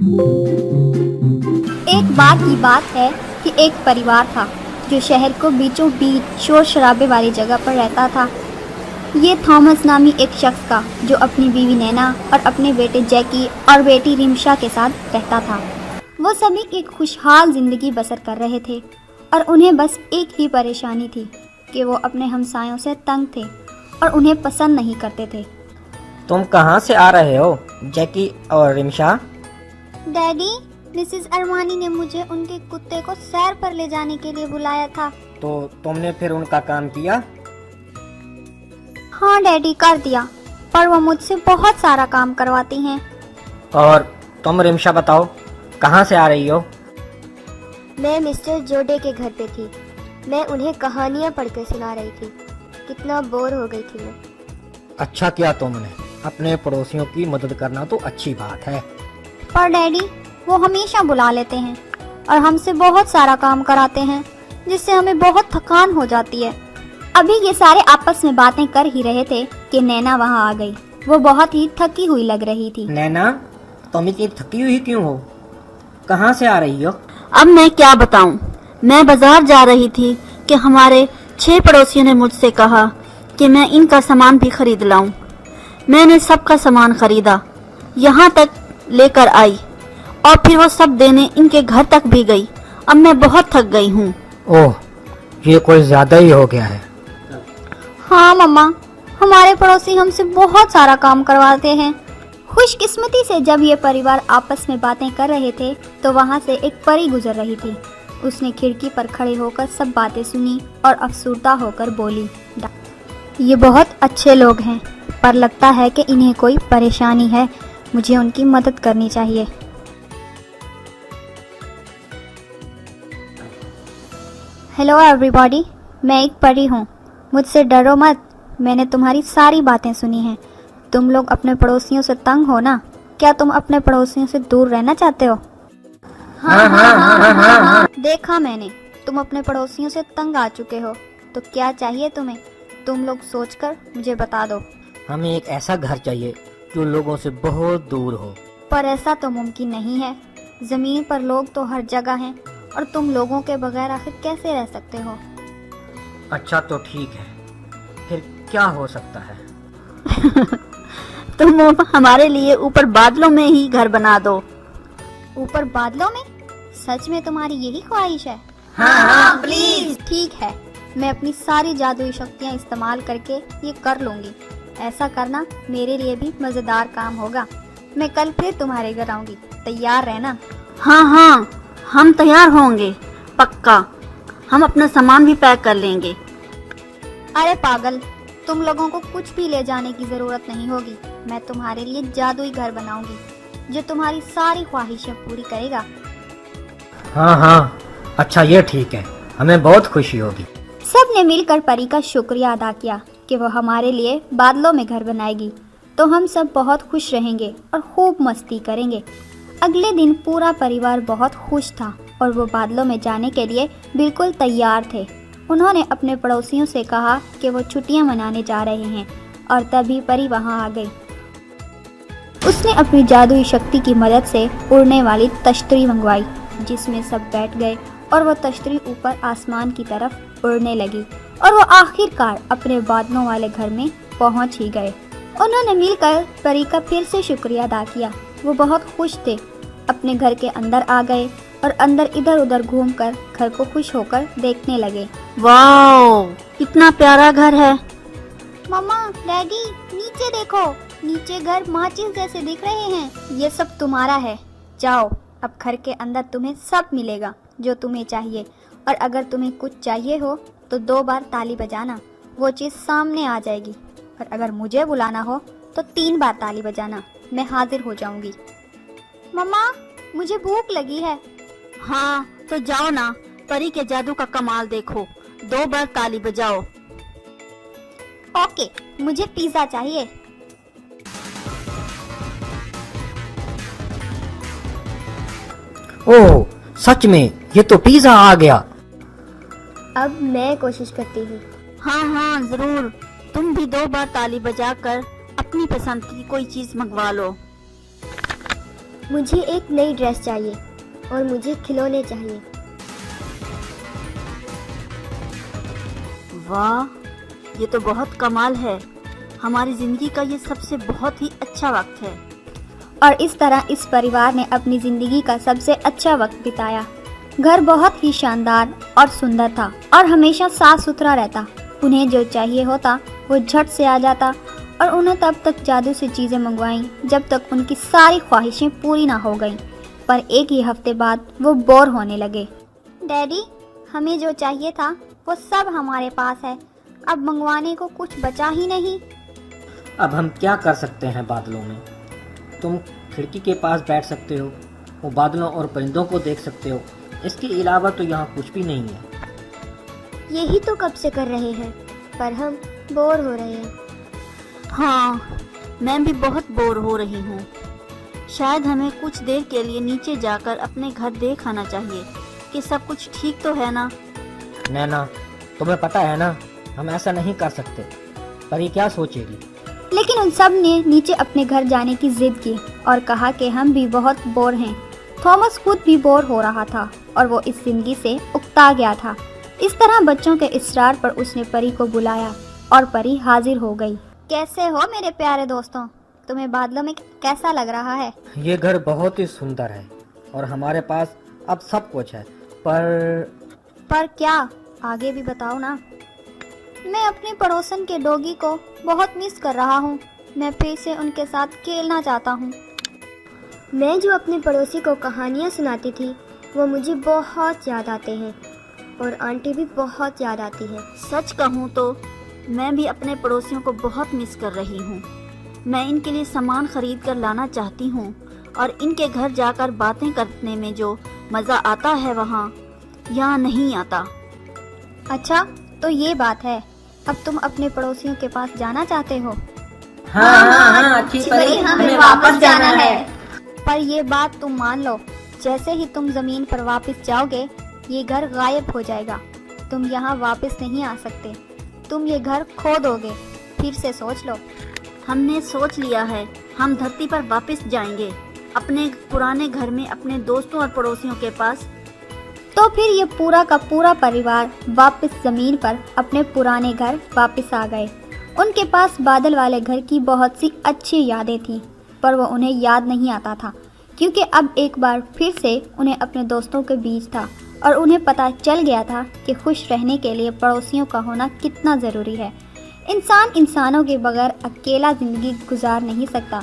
एक बार की बात है कि एक परिवार था जो शहर को बीचों बीच शोर शराबे वाली जगह पर रहता था। ये थॉमस नामी एक शख्स का जो अपनी बीवी नैना और अपने बेटे जैकी और बेटी रिमशा के साथ रहता था। वो सभी एक खुशहाल जिंदगी बसर कर रहे थे और उन्हें बस एक ही परेशानी थी कि वो अपने हमसायों से तंग थे और उन्हें पसंद नहीं करते थे। तुम कहाँ से आ रहे हो जैकी और रिमशा? डैडी, मिसेस अरमानी ने मुझे उनके कुत्ते को सैर पर ले जाने के लिए बुलाया था। तो तुमने फिर उनका काम किया? हाँ डैडी, कर दिया, पर वो मुझसे बहुत सारा काम करवाती हैं। और तुम रिमशा बताओ, कहाँ से आ रही हो? मैं मिस्टर जोडे के घर पे थी। मैं उन्हें कहानियाँ पढ़कर सुना रही थी। कितना बोर हो गई थी मैं। अच्छा किया तुमने, अपने पड़ोसियों की मदद करना तो अच्छी बात है। पर डैडी, वो हमेशा बुला लेते हैं और हमसे बहुत सारा काम कराते हैं जिससे हमें बहुत थकान हो जाती है। अभी ये सारे आपस में बातें कर ही रहे थे कि नैना वहाँ आ गई। वो बहुत ही थकी हुई लग रही थी। नैना, तुम इतनी थकी हुई क्यों हो? कहाँ से आ रही हो? अब मैं क्या बताऊं? मैं बाजार जा रही थी कि हमारे 6 पड़ोसियों ने मुझसे कहा कि मैं इनका सामान भी खरीद लाऊं। मैंने सबका सामान खरीदा, यहाँ तक लेकर आई और फिर वो सब देने इनके घर तक भी गई। अब मैं बहुत थक गई हूँ। ओह, ये कोई ज्यादा ही हो गया है। हाँ मम्मा, हमारे पड़ोसी हमसे बहुत सारा काम करवाते हैं। खुशकिस्मती से जब ये परिवार आपस में बातें कर रहे थे तो वहाँ से एक परी गुजर रही थी। उसने खिड़की पर खड़े होकर सब बातें सुनी और अफसुर्दा होकर बोली, ये बहुत अच्छे लोग हैं, पर लगता है कि इन्हें कोई परेशानी है। मुझे उनकी मदद करनी चाहिए। हेलो एवरीबॉडी, मैं एक परी हूँ। मुझसे डरो मत, मैंने तुम्हारी सारी बातें सुनी हैं। तुम लोग अपने पड़ोसियों से तंग हो ना? क्या तुम अपने पड़ोसियों से दूर रहना चाहते हो? हाँ। देखा मैंने, तुम अपने पड़ोसियों से तंग आ चुके हो। तो क्या चाहिए तुम्हें? तुम लोग सोचकर मुझे बता दो। हमें एक ऐसा घर चाहिए जो लोगों से बहुत दूर हो। पर ऐसा तो मुमकिन नहीं है। जमीन पर लोग तो हर जगह हैं और तुम लोगों के बगैर आखिर कैसे रह सकते हो? अच्छा तो ठीक है, फिर क्या हो सकता है? तुम हमारे लिए ऊपर बादलों में ही घर बना दो। ऊपर बादलों में? सच में तुम्हारी यही ख्वाहिश है? हाँ, प्लीज। ठीक है, मैं अपनी सारी जादुई शक्तियाँ इस्तेमाल करके ये कर लूंगी। ऐसा करना मेरे लिए भी मजेदार काम होगा। मैं कल फिर तुम्हारे घर आऊंगी, तैयार रहना। हाँ, हम तैयार होंगे, पक्का। हम अपना सामान भी पैक कर लेंगे। अरे पागल, तुम लोगों को कुछ भी ले जाने की जरूरत नहीं होगी। मैं तुम्हारे लिए जादुई घर बनाऊंगी जो तुम्हारी सारी ख्वाहिशें पूरी करेगा। हाँ, अच्छा ये ठीक है, हमें बहुत खुशी होगी। सब ने मिलकर परी का शुक्रिया अदा किया कि वो हमारे लिए बादलों में घर बनाएगी। तो हम सब बहुत खुश रहेंगे और खूब मस्ती करेंगे। अगले दिन पूरा परिवार बहुत खुश था और वो बादलों में जाने के लिए बिल्कुल तैयार थे। उन्होंने अपने पड़ोसियों से कहा कि वो छुट्टियां मनाने जा रहे हैं और तभी परी वहां आ गई। उसने अपनी जादुई शक्ति की मदद से उड़ने वाली तश्तरी मंगवाई जिसमें सब बैठ गए और वो तश्तरी ऊपर आसमान की तरफ उड़ने लगी और वो आखिरकार अपने बादलों वाले घर में पहुंच ही गए। उन्होंने मिलकर परी का फिर से शुक्रिया अदा किया। वो बहुत खुश थे। अपने घर के अंदर आ गए और अंदर इधर उधर घूमकर घर को खुश होकर देखने लगे। वाओ, कितना प्यारा घर है। मम्मा, डैडी, नीचे देखो, नीचे घर माचिस जैसे दिख रहे हैं। ये सब तुम्हारा है। जाओ, अब घर के अंदर तुम्हें सब मिलेगा जो तुम्हें चाहिए। और अगर तुम्हें कुछ चाहिए हो तो 2 बार ताली बजाना, वो चीज़ सामने आ जाएगी। और अगर मुझे बुलाना हो तो 3 बार ताली बजाना, मैं हाजिर हो जाऊंगी। मम्मा, मुझे भूख लगी है। हाँ, तो जाओ ना, परी के जादू का कमाल देखो। 2 बार ताली बजाओ। ओके, मुझे पिज्जा चाहिए। ओह, सच में ये तो पिज्जा आ गया। अब मैं कोशिश करती हूँ। हाँ, जरूर। तुम भी 2 बार ताली बजाकर अपनी पसंद की कोई चीज मंगवा लो। मुझे एक नई ड्रेस चाहिए और मुझे खिलौने चाहिए। वाह, ये तो बहुत कमाल है। हमारी जिंदगी का ये सबसे बहुत ही अच्छा वक्त है। और इस तरह इस परिवार ने अपनी जिंदगी का सबसे अच्छा वक्त बिताया। घर बहुत ही शानदार और सुंदर था और हमेशा साफ सुथरा रहता। उन्हें जो चाहिए होता वो झट से आ जाता और उन्हें तब तक जादू से चीज़ें मंगवाईं जब तक उनकी सारी ख्वाहिशें पूरी ना हो गईं। पर एक ही हफ्ते बाद वो बोर होने लगे। डैडी, हमें जो चाहिए था वो सब हमारे पास है, अब मंगवाने को कुछ बचा ही नहीं। अब हम क्या कर सकते हैं बादलों में? तुम खिड़की के पास बैठ सकते हो, वो बादलों और परिंदों को देख सकते हो। इसके अलावा तो यहाँ कुछ भी नहीं है। यही तो कब से कर रहे हैं, पर हम बोर हो रहे हैं। हाँ, मैं भी बहुत बोर हो रही हूँ। शायद हमें कुछ देर के लिए नीचे जाकर अपने घर देख आना चाहिए कि सब कुछ ठीक तो है ना। नैना, तुम्हें पता है ना, हम ऐसा नहीं कर सकते। पर ये क्या सोचेगी? लेकिन उन सब ने नीचे अपने घर जाने की जिद की और कहा कि हम भी बहुत बोर हैं। थॉमस खुद भी बोर हो रहा था और वो इस जिंदगी से उकता गया था। इस तरह बच्चों के इसरार पर उसने परी को बुलाया और परी हाजिर हो गई। कैसे हो मेरे प्यारे दोस्तों? तुम्हें बादलों में कैसा लग रहा है? ये घर बहुत ही सुंदर है और हमारे पास अब सब कुछ है। पर क्या? आगे भी बताओ ना। मैं अपने पड़ोसन के डॉगी को बहुत मिस कर रहा हूँ। मैं फिर से उनके साथ खेलना चाहता हूँ। मैं जो अपने पड़ोसी को कहानियाँ सुनाती थी वो मुझे बहुत याद आते हैं और आंटी भी बहुत याद आती है। सच कहूँ तो मैं भी अपने पड़ोसियों को बहुत मिस कर रही हूँ। मैं इनके लिए सामान खरीद कर लाना चाहती हूँ और इनके घर जाकर बातें करने में जो मज़ा आता है वहाँ यहाँ नहीं आता। अच्छा, तो ये बात है। अब तुम अपने पड़ोसियों के पास जाना चाहते हो? हाँ, अच्छी परी, हमें वापस जाना है। पर ये बात तुम मान लो, जैसे ही तुम जमीन पर वापस जाओगे ये घर गायब हो जाएगा। तुम यहाँ वापस नहीं आ सकते। तुम ये घर खो दोगे। फिर से सोच लो। हमने सोच लिया है, हम धरती पर वापस जाएंगे, अपने पुराने घर में, अपने दोस्तों और पड़ोसियों के पास। तो फिर ये पूरा का पूरा परिवार वापस जमीन पर अपने पुराने घर वापस आ गए। उनके पास बादल वाले घर की बहुत सी अच्छी यादें थीं, पर वो उन्हें याद नहीं आता था क्योंकि अब एक बार फिर से उन्हें अपने दोस्तों के बीच था और उन्हें पता चल गया था कि खुश रहने के लिए पड़ोसियों का होना कितना ज़रूरी है। इंसान इंसानों के बगैर अकेला ज़िंदगी गुजार नहीं सकता।